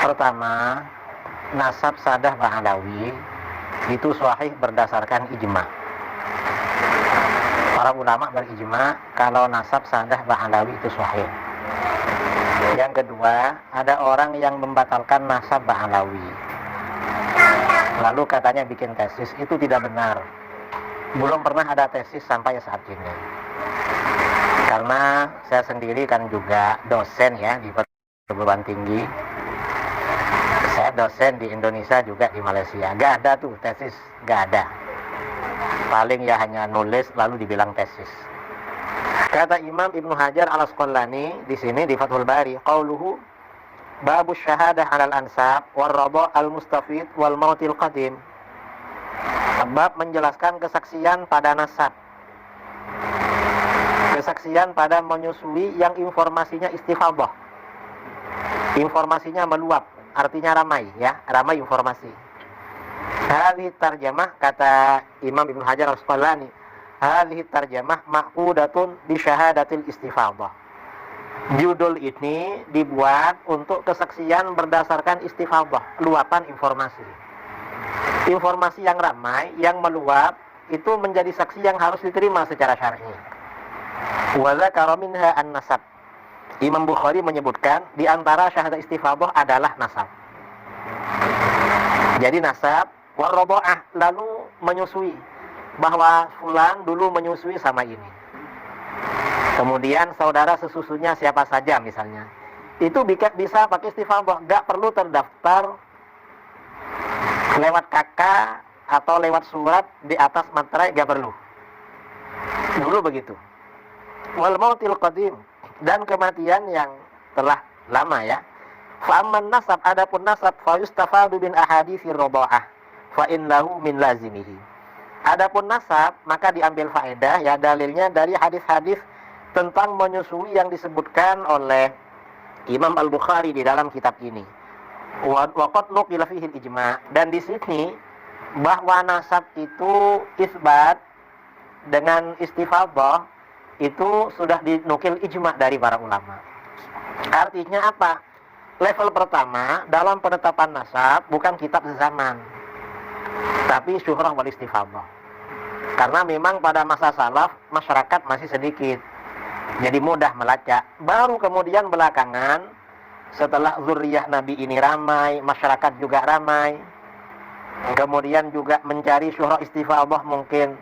Pertama, nasab Sadah Ba'alawi itu sahih berdasarkan ijma. Para ulama berijma kalau nasab Sadah Ba'alawi itu sahih. Yang kedua, ada orang yang membatalkan nasab Ba'alawi, lalu katanya bikin tesis. Itu tidak benar. Belum pernah ada tesis sampai saat ini. Karena saya sendiri kan juga dosen ya di perguruan tinggi. Saya dosen di Indonesia juga di Malaysia. Gak ada tuh tesis, gak ada. Paling ya hanya nulis lalu dibilang tesis. Kata Imam Ibnu Hajar Al-Asqalani di sini di Fathul Bari, qauluhu babus syahadah 'alal ansab war rada al-mustafid wal mautil qadim. Bab menjelaskan kesaksian pada nasab. Kesaksian pada menyusui yang informasinya istifadhah. Informasinya meluap, artinya ramai ya, ramai informasi. Hadhihi tarjamah, kata Imam Ibnu Hajar Al-Asqalani, hadhihi tarjamah ma'qudatun bi syahadatil istifadhah. Judul ini dibuat untuk kesaksian berdasarkan istifadhah, luapan informasi. Informasi yang ramai, yang meluap, itu menjadi saksi yang harus diterima secara syar'i. Wa dzakara minha an-nasab. Imam Bukhari menyebutkan di antara syahadat istifadhah adalah nasab. Jadi nasab warrobo'ah, lalu menyusui bahwa fulan dulu menyusui sama ini. Kemudian saudara sesusunya siapa saja misalnya. Itu bisa pakai istifadhah, gak perlu terdaftar lewat kakak atau lewat surat di atas materai, gak perlu. Dulu begitu. Wal mautil qadim, dan kematian yang telah lama ya. Fa'amman nasab, adapun nasab fa yustafadu bin ahaditsir robo'ah fa innahu min lazimihi. Adapun nasab maka diambil faedah ya, dalilnya dari hadis-hadis tentang menyusui yang disebutkan oleh Imam Al-Bukhari di dalam kitab ini. Wa qad nuqila fihi al-ijma', dan di sini bahwa nasab itu isbat dengan istifadhah itu sudah dinukil ijma' dari para ulama. Artinya apa? Level pertama dalam penetapan nasab bukan kitab sezaman, tapi syuhrah wal istifadhah. Karena memang pada masa salaf masyarakat masih sedikit, jadi mudah melacak. Baru kemudian belakangan setelah zuriyah Nabi ini ramai, masyarakat juga ramai, kemudian juga mencari syuhrah istifadhah mungkin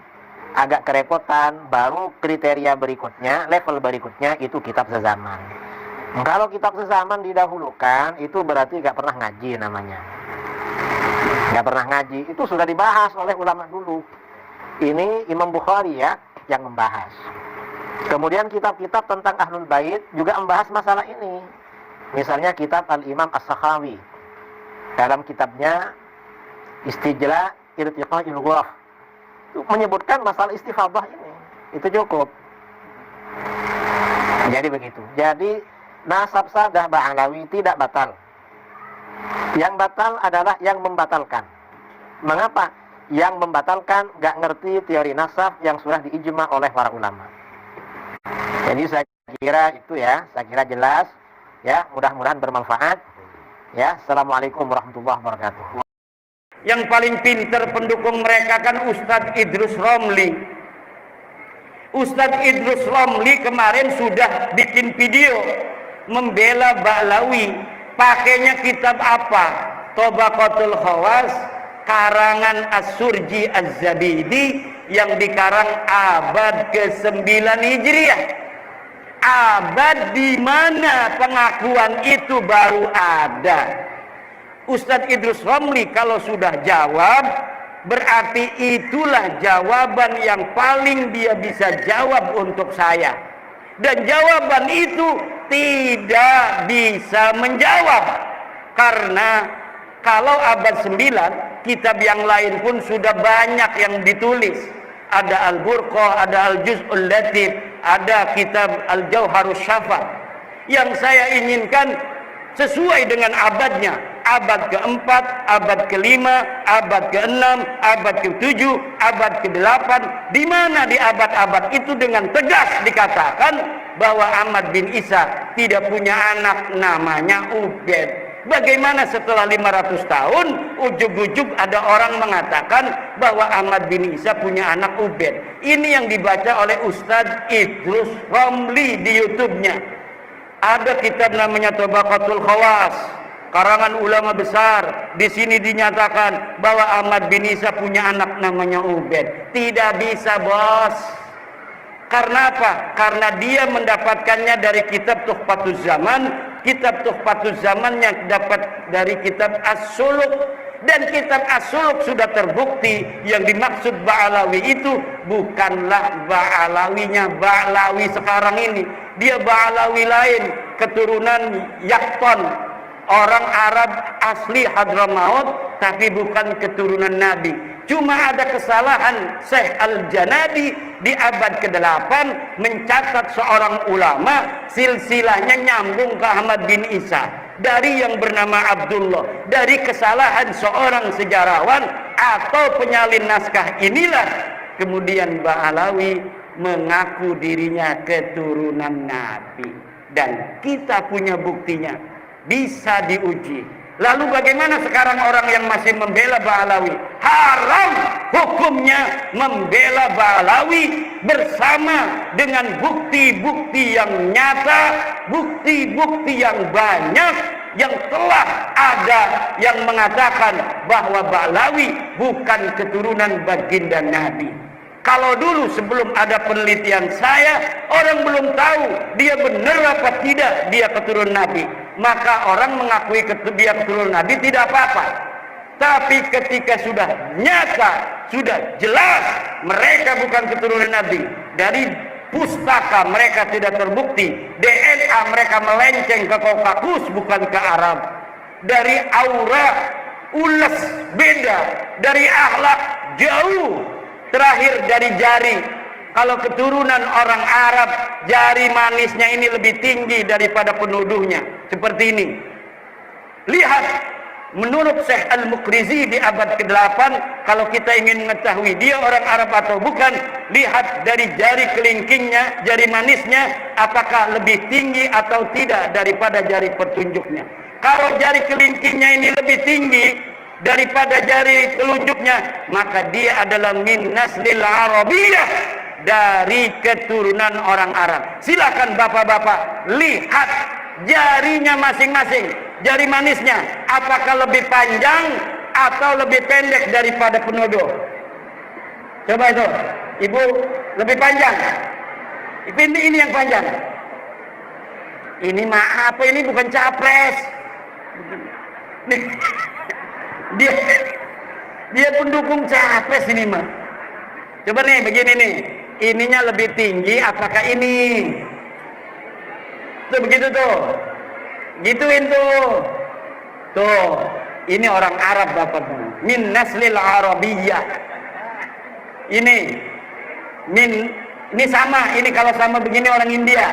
agak kerepotan. Baru kriteria berikutnya, level berikutnya itu kitab sezaman. Kalau kitab sezaman didahulukan, itu berarti gak pernah ngaji namanya. Gak pernah ngaji, itu sudah dibahas oleh ulama dulu. Ini Imam Bukhari ya yang membahas. Kemudian kitab-kitab tentang Ahlul Bait juga membahas masalah ini. Misalnya kitab Al-Imam As-Sakhawi, dalam kitabnya Istijla' Irtiqa'il Ghuraf, menyebutkan masalah istifadhah ini. Itu cukup. Jadi begitu. Jadi nasab Sadah Ba'alawi tidak batal. Yang batal adalah yang membatalkan. Mengapa? Yang membatalkan gak ngerti teori nasab yang sudah diijma oleh para ulama. Jadi saya kira itu ya, saya kira jelas ya, mudah-mudahan bermanfaat ya. Assalamualaikum warahmatullahi wabarakatuh. Yang paling pintar pendukung mereka kan Ustadz Idrus Romli. Ustadz Idrus Romli kemarin sudah bikin video membela Ba'alawi. Pakainya kitab apa? Tobaqatul Khawas karangan As-Surji Az-Zabidi yang dikarang abad ke-9 Hijriah. Abad di mana pengakuan itu baru ada. Ustadz Idrus Romli kalau sudah jawab, berarti itulah jawaban yang paling dia bisa jawab untuk saya. Dan jawaban itu tidak bisa menjawab. Karena kalau abad 9, kitab yang lain pun sudah banyak yang ditulis. Ada Al-Burqa, ada Al-Juz'ul Latif, ada kitab Al-Jauharus Syafa. Yang saya inginkan sesuai dengan abadnya. Abad ke-4, abad ke-5, abad ke-6, abad ke-7, abad ke-8. Di mana di abad-abad itu dengan tegas dikatakan bahwa Ahmad bin Isa tidak punya anak namanya Ubed. Bagaimana setelah 500 tahun ujug-ujug ada orang mengatakan bahwa Ahmad bin Isa punya anak Ubed. Ini yang dibaca oleh Ustadz Idrus Romli di YouTube-nya. Ada kitab namanya Tabaqatul Khawas, karangan ulama besar. Di sini dinyatakan bahwa Ahmad bin Isa punya anak namanya Ubed. Tidak bisa, bos. Karena apa? Karena dia mendapatkannya dari kitab Tuhfatuz Zaman. Kitab Tuhfatuz Zaman yang dapat dari kitab As-Suluk. Dan kitab As-Suluk sudah terbukti yang dimaksud Ba'alawi itu bukanlah Ba'alawinya Ba'alawi sekarang ini. Dia Ba'alawi lain, keturunan Yakton, orang Arab asli Hadramaut, tapi bukan keturunan Nabi. Cuma ada kesalahan Syekh Al-Janadi di abad ke-8 mencatat seorang ulama silsilahnya nyambung ke Ahmad bin Isa dari yang bernama Abdullah. Dari kesalahan seorang sejarawan atau penyalin naskah inilah kemudian Ba'alawi mengaku dirinya keturunan Nabi, dan kita punya buktinya, bisa diuji. Lalu bagaimana sekarang orang yang masih membela Ba'alawi? Haram hukumnya membela Ba'alawi bersama dengan bukti-bukti yang nyata, bukti-bukti yang banyak yang telah ada yang mengatakan bahwa Ba'alawi bukan keturunan baginda Nabi. Kalau dulu sebelum ada penelitian saya, orang belum tahu dia benar apa tidak dia keturunan Nabi. Maka orang mengakui dia keturunan Nabi tidak apa-apa. Tapi ketika sudah nyata, sudah jelas mereka bukan keturunan Nabi, dari pustaka mereka tidak terbukti, DNA mereka melenceng ke Kaukasus bukan ke Arab, dari aura ules beda, dari akhlak jauh. Terakhir dari jari, kalau keturunan orang Arab, jari manisnya ini lebih tinggi daripada penuduhnya. Seperti ini. Lihat, menurut Syekh Al-Muqrizi di abad ke-8, kalau kita ingin mengetahui dia orang Arab atau bukan, lihat dari jari kelingkingnya, jari manisnya, apakah lebih tinggi atau tidak daripada jari pertunjuknya. Kalau jari kelingkingnya ini lebih tinggi daripada jari telunjuknya, maka dia adalah min naslil Arabiyah, dari keturunan orang Arab. Silakan bapak-bapak lihat jarinya masing-masing, jari manisnya apakah lebih panjang atau lebih pendek daripada penuduh. Coba itu, ibu, lebih panjang. Ini yang panjang. Ini maaf, ini bukan capres. Nih. Dia pendukung capres ini mah. Coba nih begini nih, ininya lebih tinggi apakah ini? Tuh begitu tuh, gituin tuh. Tuh, ini orang Arab bapak, min naslil Arabiyah. Ini sama, ini kalau sama begini orang India.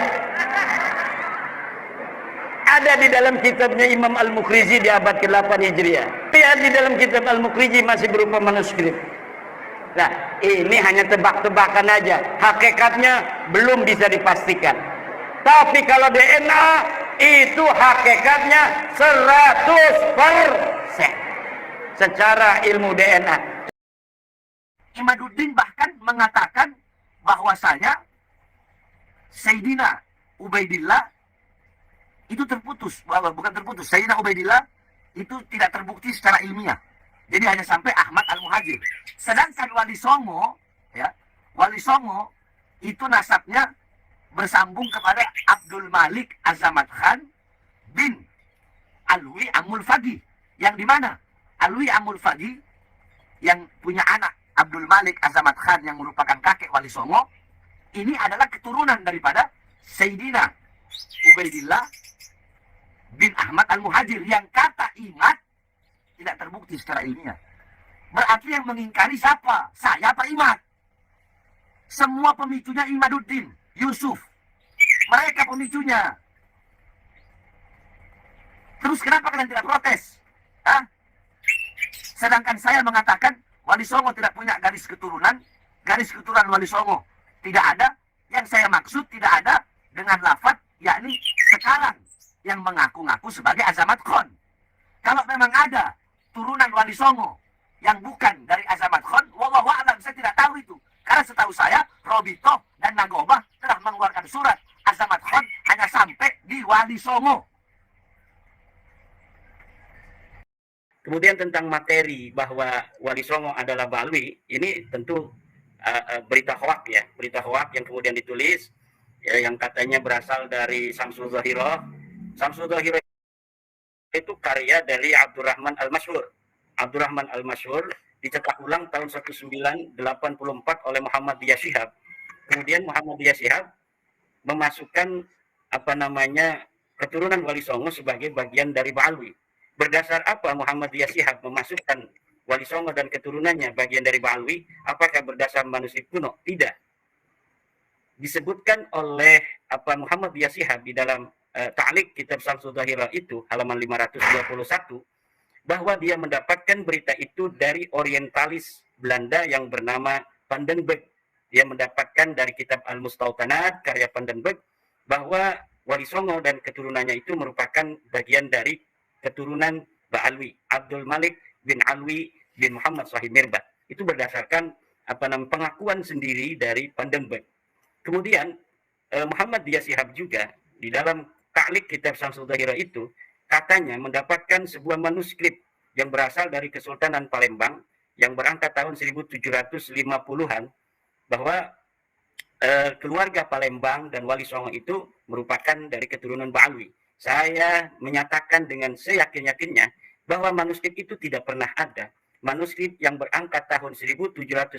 Ada di dalam kitabnya Imam Al-Muqrizi di abad ke-8 Hijriah. Lihat di dalam kitab Al-Muqrizi masih berupa manuskrip. Nah, ini hanya tebak-tebakan aja. Hakikatnya belum bisa dipastikan. Tapi kalau DNA itu hakikatnya 100% secara ilmu DNA. Imaduddin bahkan mengatakan bahwasanya Sayyidina Ubaidillah itu terputus, bukan terputus. Sayyidina Ubaidillah itu tidak terbukti secara ilmiah. Jadi hanya sampai Ahmad Al-Muhajir. Sedangkan Wali Songo, ya, Wali Songo itu nasabnya bersambung kepada Abdul Malik Azamat Khan bin Alwi Amul Fagi. Yang di mana Alwi Amul Fagi yang punya anak Abdul Malik Azamat Khan yang merupakan kakek Wali Songo, ini adalah keturunan daripada Sayyidina Ubaidillah bin Ahmad Al-Muhajir, yang kata Imad tidak terbukti secara ilmiah. Berarti yang mengingkari siapa? Saya apa Imad? Semua pemicunya Imaduddin, Yusuf. Mereka pemicunya. Terus kenapa kalian tidak protes? Hah? Sedangkan saya mengatakan Wali Songo tidak punya garis keturunan Wali Songo tidak ada. Yang saya maksud tidak ada dengan lafaz yakni sekarang yang mengaku-ngaku sebagai Azamat Khan. Kalau memang ada turunan Wali Songo yang bukan dari Azamat Khan, wallahu a'lam, saya tidak tahu itu. Karena setahu saya, Robito dan Nagobah telah mengeluarkan surat Azamat Khan hanya sampai di Wali Songo. Kemudian tentang materi bahwa Wali Songo adalah Ba'alwi, ini tentu berita hoak ya, berita hoak yang kemudian ditulis ya, yang katanya berasal dari Samsul Zahirah. Samsul Zahirah itu karya dari Abdurrahman Al-Masyhur. Abdurrahman Al-Masyhur dicetak ulang tahun 1984 oleh Muhammadiyah Syihab. Kemudian Muhammadiyah Syihab memasukkan keturunan Wali Songo sebagai bagian dari Ba'alwi. Berdasar apa Muhammadiyah Syihab memasukkan Wali Songo dan keturunannya bagian dari Ba'alwi? Apakah berdasar manuskrip kuno? Tidak. Disebutkan oleh Muhammadiyah Syihab di dalam ta'liq kitab Samsul Zahirah itu halaman 521 bahwa dia mendapatkan berita itu dari orientalis Belanda yang bernama Van den Berg. Dia mendapatkan dari kitab Al-Mustautanat karya Van den Berg bahwa Wali Songo dan keturunannya itu merupakan bagian dari keturunan Ba'alwi, Abdul Malik bin Alwi bin Muhammad Sahib Mirbah. Itu berdasarkan pengakuan sendiri dari Van den Berg. Kemudian Muhammadiyah Syihab juga di dalam ta'liq kitab Samsul Zahirah itu katanya mendapatkan sebuah manuskrip yang berasal dari Kesultanan Palembang yang berangkat tahun 1750-an bahwa keluarga Palembang dan Wali Songo itu merupakan dari keturunan Ba'alwi. Saya menyatakan dengan seyakin-yakinnya bahwa manuskrip itu tidak pernah ada. Manuskrip yang berangkat tahun 1750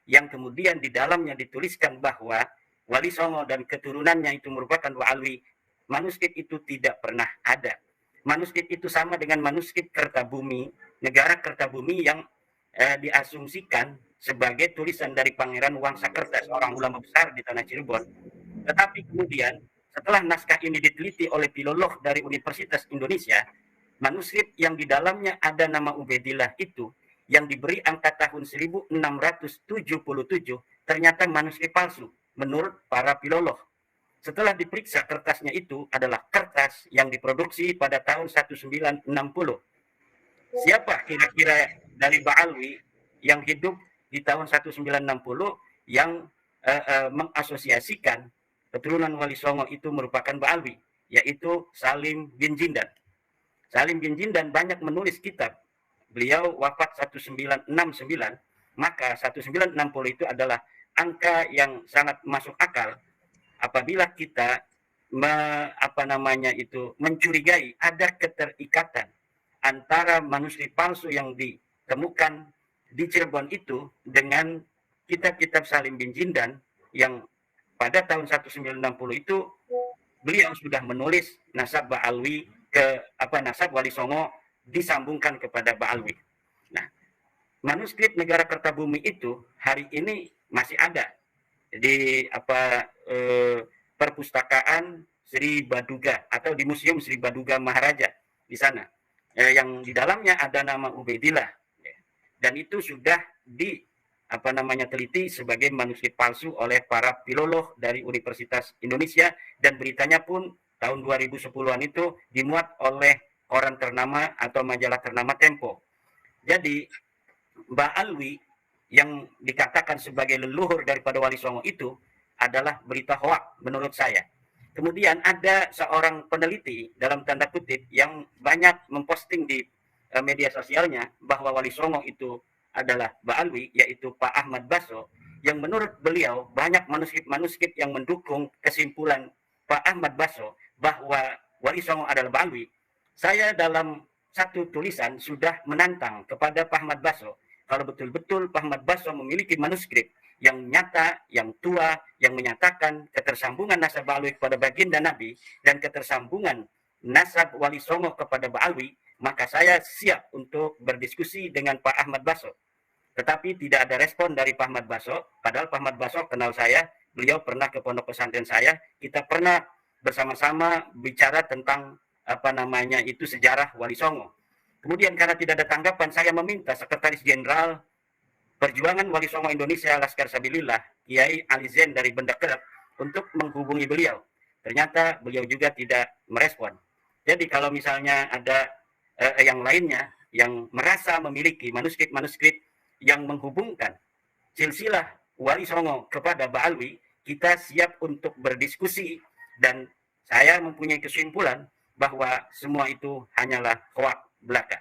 yang kemudian di dalamnya dituliskan bahwa Wali Songo dan keturunannya itu merupakan Ba'alwi, manuskrip itu tidak pernah ada. Manuskrip itu sama dengan manuskrip Kertabumi, negara Kertabumi yang diasumsikan sebagai tulisan dari Pangeran Wangsakerta, seorang ulama besar di tanah Cirebon. Tetapi kemudian setelah naskah ini diteliti oleh filolog dari Universitas Indonesia, manuskrip yang di dalamnya ada nama Ubaidillah itu yang diberi angka tahun 1677 ternyata manuskrip palsu menurut para filolog. Setelah diperiksa kertasnya itu adalah kertas yang diproduksi pada tahun 1960. Siapa kira-kira dari Ba'alwi yang hidup di tahun 1960 yang mengasosiasikan keturunan Wali Songo itu merupakan Ba'alwi, yaitu Salim bin Jindan. Salim bin Jindan banyak menulis kitab. Beliau wafat 1969, maka 1960 itu adalah angka yang sangat masuk akal apabila kita mencurigai ada keterikatan antara manuskrip palsu yang ditemukan di Cirebon itu dengan kitab-kitab Salim bin Jindan yang pada tahun 1960 itu beliau sudah menulis nasab Ba'alwi nasab Wali Songo disambungkan kepada Ba'alwi. Nah, manuskrip negara Kertabumi itu hari ini masih ada di perpustakaan Sri Baduga atau di Museum Sri Baduga Maharaja di sana. Yang di dalamnya ada nama Ubaidillah. Dan itu sudah teliti sebagai manuskrip palsu oleh para filolog dari Universitas Indonesia dan beritanya pun tahun 2010-an itu dimuat oleh koran ternama atau majalah ternama Tempo. Jadi Ba'alwi yang dikatakan sebagai leluhur daripada Wali Songo itu adalah berita hoak menurut saya. Kemudian ada seorang peneliti dalam tanda kutip yang banyak memposting di media sosialnya bahwa Wali Songo itu adalah Ba'alwi, yaitu Pak Ahmad Baso, yang menurut beliau banyak manuskrip-manuskrip yang mendukung kesimpulan Pak Ahmad Baso bahwa Wali Songo adalah Ba'alwi. Saya dalam satu tulisan sudah menantang kepada Pak Ahmad Baso, kalau betul-betul Pak Ahmad Baso memiliki manuskrip yang nyata, yang tua, yang menyatakan ketersambungan nasab Ba'alwi kepada baginda Nabi dan ketersambungan nasab Wali Songo kepada Ba'alwi, maka saya siap untuk berdiskusi dengan Pak Ahmad Baso. Tetapi tidak ada respon dari Pak Ahmad Baso, padahal Pak Ahmad Baso kenal saya, beliau pernah ke pondok pesantren saya, kita pernah bersama-sama bicara tentang sejarah Wali Songo. Kemudian karena tidak ada tanggapan, saya meminta Sekretaris Jenderal Perjuangan Wali Songo Indonesia Laskar Sabilillah, Kiai Ali Zain dari Banda Kelab, untuk menghubungi beliau. Ternyata beliau juga tidak merespon. Jadi kalau misalnya ada yang lainnya yang merasa memiliki manuskrip-manuskrip yang menghubungkan silsilah Wali Songo kepada Ba'alwi, kita siap untuk berdiskusi, dan saya mempunyai kesimpulan bahwa semua itu hanyalah hoak belaka.